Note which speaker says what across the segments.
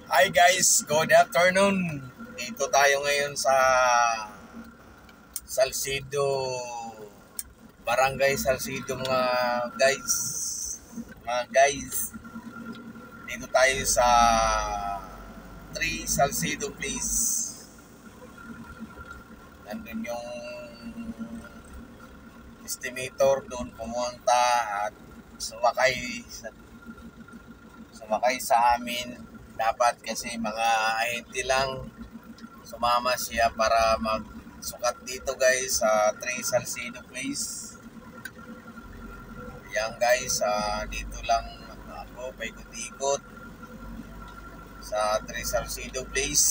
Speaker 1: Hi guys, good afternoon. Dito tayo ngayon sa Salcido, Barangay Salcido mga guys. Dito tayo sa 3 Salcido Place. Nandun yung estimator doon pumunta at sumakay sa amin. Dapat kasi mga ahente lang sumama siya para magsukat dito guys sa 3 Salcido Place. Yan guys, dito lang ako paikot-ikot sa 3 Salcido Place.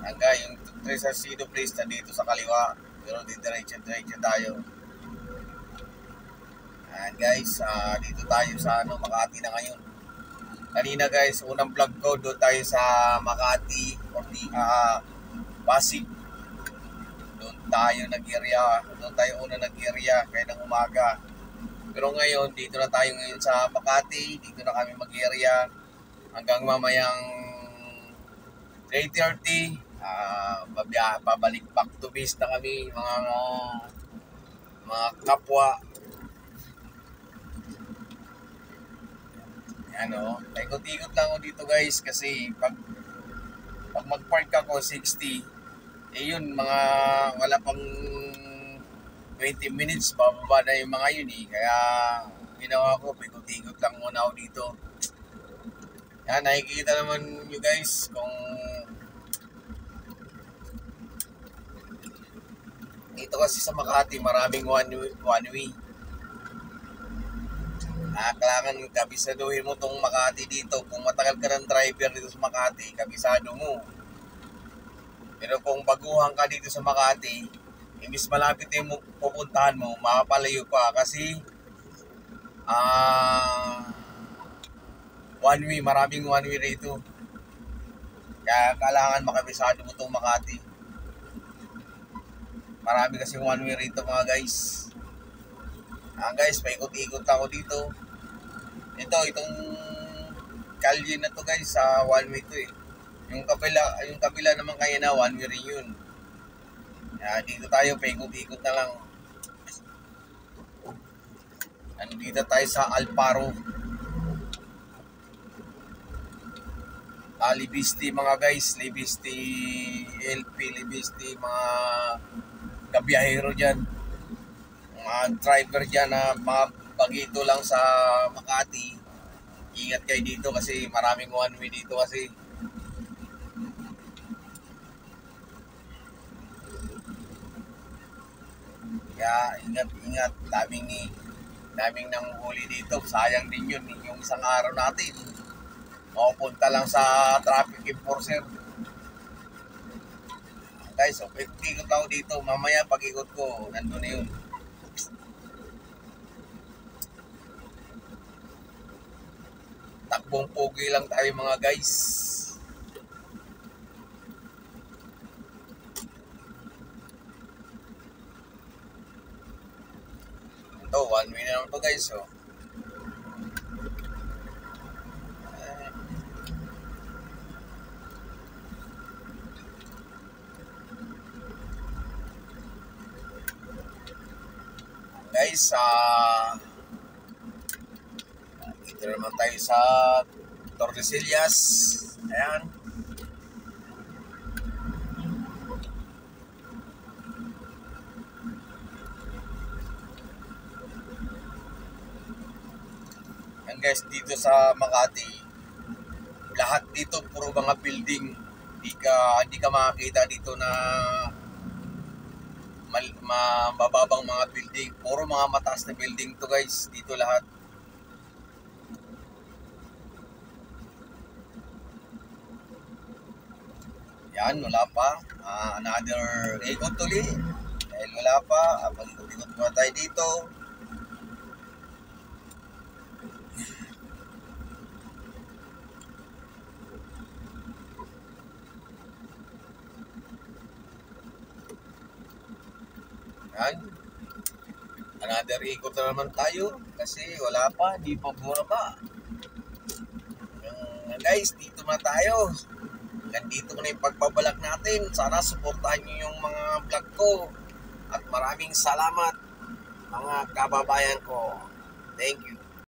Speaker 1: Hanggang yung 3 Salcido Place na dito sa kaliwa, pero diretso tayo. And guys, dito tayo sa Makati na ngayon. Kanina guys, unang vlog ko doon tayo sa Makati, Pasig. Doon tayo una nag-area kaya ng umaga. Pero ngayon, dito na tayo ngayon sa Makati. Dito na kami mag-area hanggang mamayang 3:30. Pabalik back to base na kami, mga kapwa. Ikot-ikot lang ako dito guys kasi pag mag-park ako 60, yun wala pang 20 minutes bababa na yung mga yun kaya ginawa ko, ikot-ikot lang muna ako dito. Yan, nakikita naman nyo guys kung dito kasi sa Makati maraming one way. Kailangan kabisaduhin mo tong Makati dito. Kung matagal ka ng driver dito sa Makati, kabisado mo. Pero kung baguhan ka dito sa Makati, imbis malapit yung pupuntahan mo, makapalayo pa kasi one way, maraming one way rito. Kaya kailangan makabisado mo tong Makati. Marami kasi one way rito mga guys. Guys, paikot-ikot ako dito. Itong kalye na to guys, sa one way to Yung kabila naman kaya na one way rin yun. Dito tayo, paikot-ikot na lang. Dito tayo sa Alparo. Libisti mga guys, Libisti LP, Libisti mga kabiyahero dyan. Mga driver dyan na mga bagito lang sa Makati, ingat kayo dito kasi maraming one way dito kasi. Kaya ingat, daming nanguhuli dito. Sayang din yun, yung isang araw natin mapupunta lang sa traffic enforcer. Guys, so ikot ako dito, mamaya pag ikot ko nandun na yun. Takbong pogi lang tayo mga guys. Ito, one way na naman to guys. Guys, dito naman tayo sa Tordesillas. Ayan. Ayan guys, dito sa Makati, lahat dito puro mga building. Hindi ka makakita dito na mababang mga building. Puro mga mataas na building to guys, dito lahat. Yan, wala pa. Another ikot tuli. Dahil wala pa, pag-ikot muna tayo dito. Yan. Another ikot na naman tayo kasi wala pa, di pa bumaba. guys, dito na tayo. Nandito na yung pagbabalak natin. Sana suportahan nyo yung mga vlog ko. At maraming salamat mga kababayan ko. Thank you.